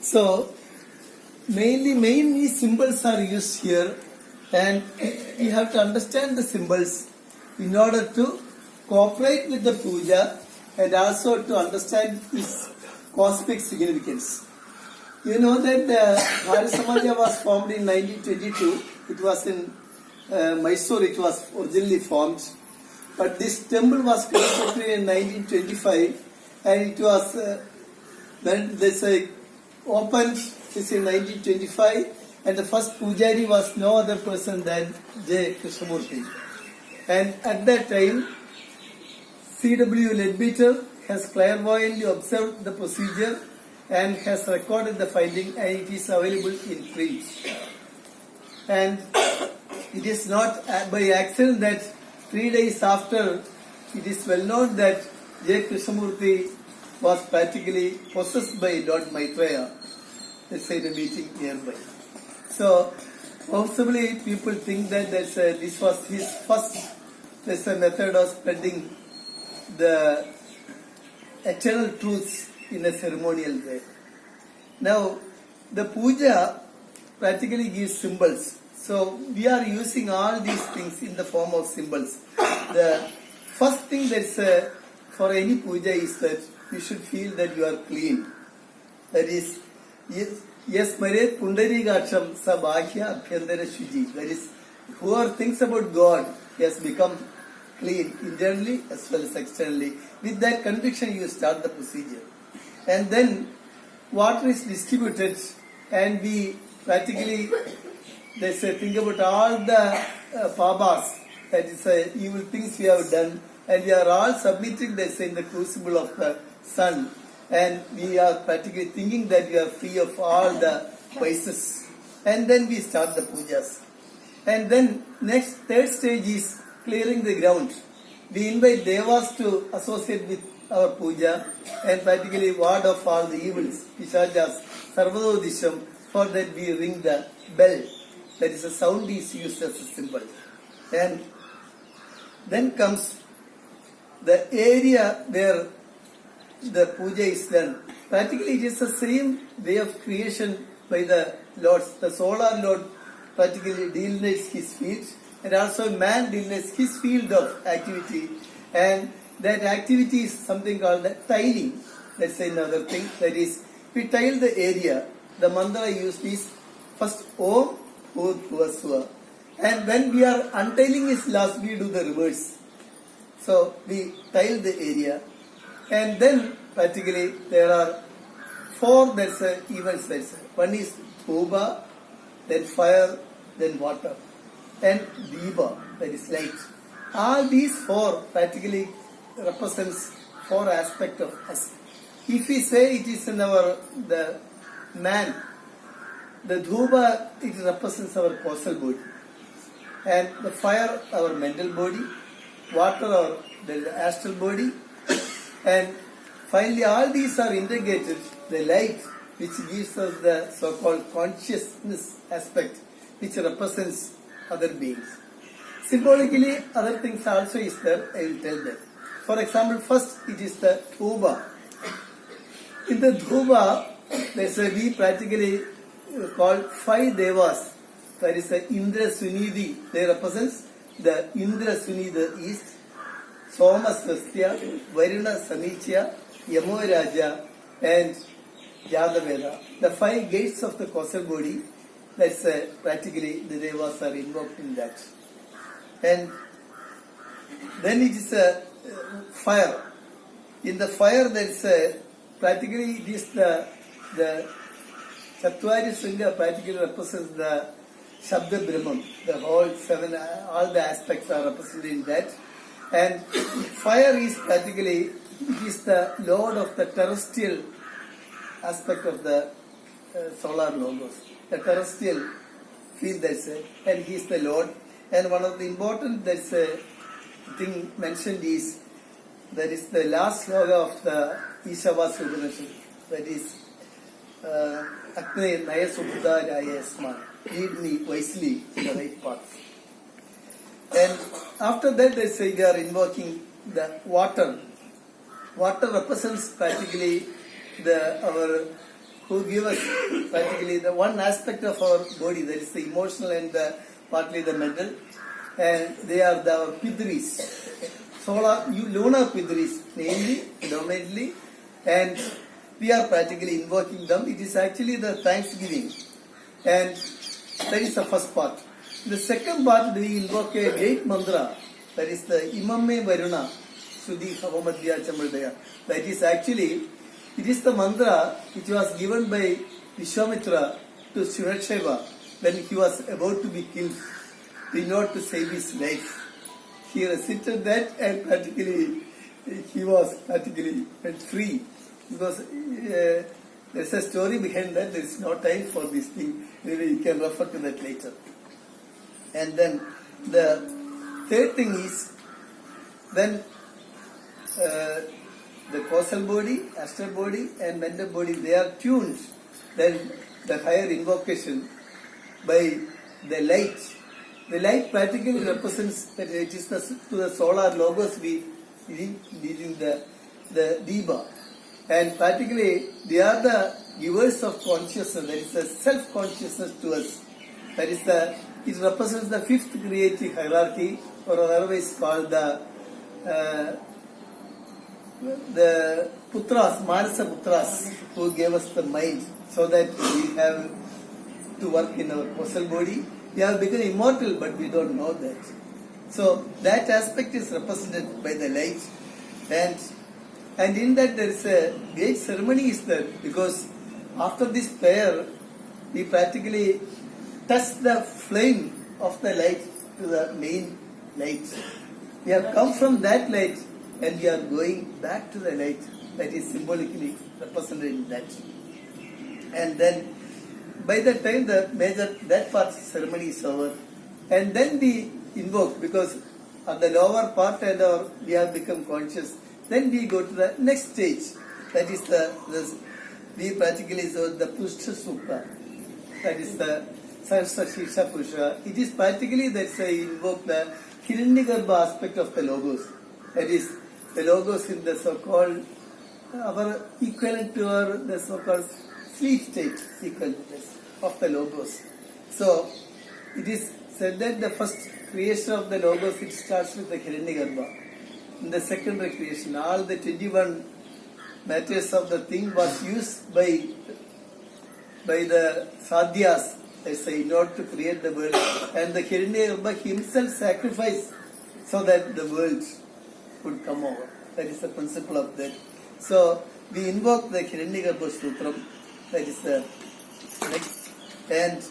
So mainly symbols are used here, and we have to understand the symbols in order to cooperate with the puja and also to understand its cosmic significance. You know that the Bharat Samaj was formed in 1922. It was in Mysore. It was originally formed, but this temple was constructed in 1925, and it was then this opened this in 1925, and the first pujari was no other person than J. Krishnamurti. And at that time, C.W. Leadbeater has clairvoyantly observed the procedure and has recorded the finding, and it is available in print. And it is not by accident that 3 days after, it is well known that J. Krishnamurti was practically possessed by Lord Maitreya. Let's say the meeting nearby. So possibly people think that this was his first method of spreading the eternal truths in a ceremonial way. Now, the puja practically gives symbols. So we are using all these things in the form of symbols. The first thing that's for any puja is that you should feel that you are clean. That is, yes, Mare Pundari Gacham Sabhya Abhyandara Shuji. That is, whoever thinks about God has become clean internally as well as externally. With that conviction, you start the procedure. And then water is distributed, and we practically, think about all the pabas, that is, evil things we have done, and we are all submitting, in the crucible of the sun, and we are practically thinking that we are free of all the vices. And then we start the pujas. And then third stage is clearing the ground. We invite devas to associate with our puja and practically ward off all the evils, Pishajas, Sarvadodisham, for that we ring the bell. That is, a sound is used as a symbol. And then comes the area where the puja is done. Practically it is the same way of creation by the lords. The solar lord practically delineates his feet, and also man delineates his field of activity, and that activity is something called the tiling. Let's say another thing, that is, we tile the area. The mantra used is first Om Bhur Bhuvasva, and when we are untailing his last, we do the reverse. So we tile the area, and then practically there are four events. One is Thoba, then fire, then water, and Diva, that is light. All these four practically represents four aspects of us. If we say it is in the man, the Dhuba, it represents our causal body, and the fire, our mental body, water, our the astral body, and finally all these are integrated. The light, which gives us the so-called consciousness aspect, which represents other beings. Symbolically, other things also is there. I will tell that. For example, first it is the Dhuba. In the Dhuba, we practically call 5 devas. That is the Indra Sunidhi. They represents the Indra Suni, the east, Soma Swastya, Varuna Samichya, Yamo Raja, and Yadaveda. The 5 gates of the causal body, that's practically the devas are invoked in that. And then it is fire. In the fire, there is practically it is the Chatwari Sringa practically represents the Shabda Brahman. The whole 7, all the aspects are represented in that. And fire is practically, it is the lord of the terrestrial aspect of the solar logos. The terrestrial field, and he is the lord. And one of the important thing mentioned is that is the last sloga of the Ishavas Upanishad. That is Akne Naya Subhuda Raya Asman. Lead me wisely in the right path. And after that, they are invoking the water. Water represents practically our who give us practically the one aspect of our body, that is the emotional and partly the mental, and they are the Pidris, lunar Pidris, mainly, predominantly, and we are practically invoking them. It is actually the Thanksgiving, and that is the first part. The second part, we invoke a great mantra, that is the Imame Varuna, Sudhi Havamadhya Chamaldaya. That is actually, it is the mantra which was given by Vishwamitra to Shivasheva when he was about to be killed in order to save his life. He recited that and practically he was practically went free. Because there's a story behind that. There is no time for this thing. Maybe you can refer to that later. And then the third thing is when the causal body, astral body and mental body, they are tuned, then the higher invocation by the light. The light practically represents that it is to the solar logos we leading the Diba. And practically they are the givers of consciousness, that is the self-consciousness to us. That is it represents the fifth creative hierarchy, or otherwise called the Putras, Manasa Putras, who gave us the mind so that we have to work in our causal body. We have become immortal, but we don't know that. So that aspect is represented by the light, and in that there is a great ceremony is there, because after this prayer we practically touch the flame of the light to the main light. We have come from that light and we are going back to the light that is symbolically represented in that. And then by the time that part ceremony is over, and then we invoke, because at the lower part and we have become conscious, then we go to the next stage, that is we practically so the Pushta Sukta, that is the Sarsa Shisha Pusha. It is practically that say invoke the Hiranyagarbha aspect of the logos, that is the logos in the so-called our equivalent to the so-called sleep state equivalent of the logos. So it is said that the first creation of the logos, it starts with the Hiranyagarbha. In the secondary creation, all the 21 matters of the thing was used by the sadhyas, they say, in order to create the world, and the Hiranyagarbha himself sacrificed so that the world would come over. That is the principle of that. So we invoke the Hiranyagarbha Sutram, that is the next, and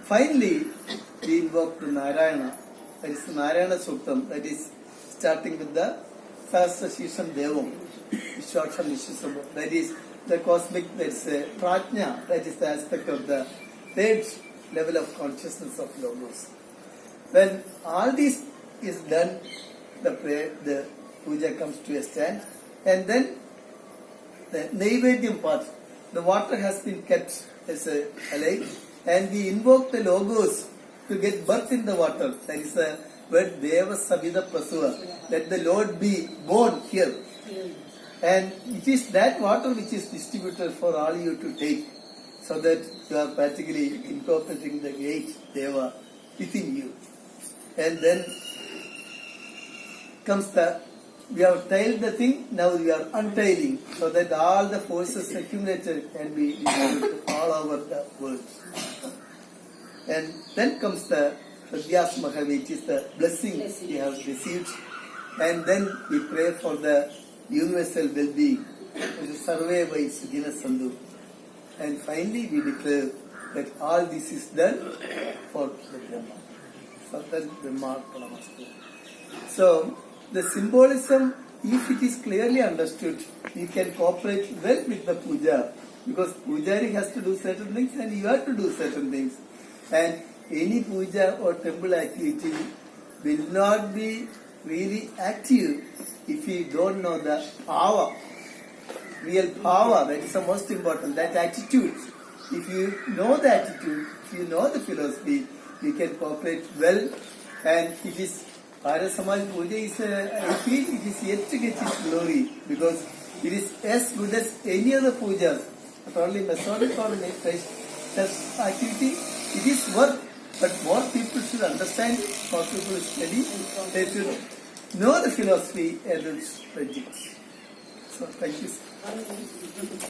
finally we invoke the Narayana, that is the Narayana Sutram, that is starting with the Sahasra Shisham Devam, Vishwaksham Vishwasambha, that is the cosmic, that is Prajna, that is the aspect of the third level of consciousness of Logos. When all this is done, the prayer, the puja comes to a stand, and then the Naivedyam part, the water has been kept as alive, and we invoke the Logos to get birth in the water. That is the word Deva Sabida Prasuva, let the Lord be born here. And it is that water which is distributed for all you to take, so that you are practically incorporating the great Deva within you. And then comes we have tiled the thing, now we are untailing, so that all the forces accumulated can be distributed all over the world. And then comes the Pradyasmaha, which is the blessing we have received. And then we pray for the universal well-being, which is Sarve by Sudhina Sandhu. And finally we declare that all this is done for the Brahma. Satan Brahma Pranamastu. So the symbolism, if it is clearly understood, you can cooperate well with the puja, because pujari has to do certain things and you have to do certain things. And any puja or temple activity will not be really active if you don't know the power, real power. That is the most important, that attitude. If you know the attitude, if you know the philosophy, you can cooperate well. And it is Bharat Samaj puja is, I feel it is yet to get its glory, because it is as good as any other pujas. But only Masonic or chess activity, it is work. But more people should understand it, more people study, they should know the philosophy and its principles. So, thank you.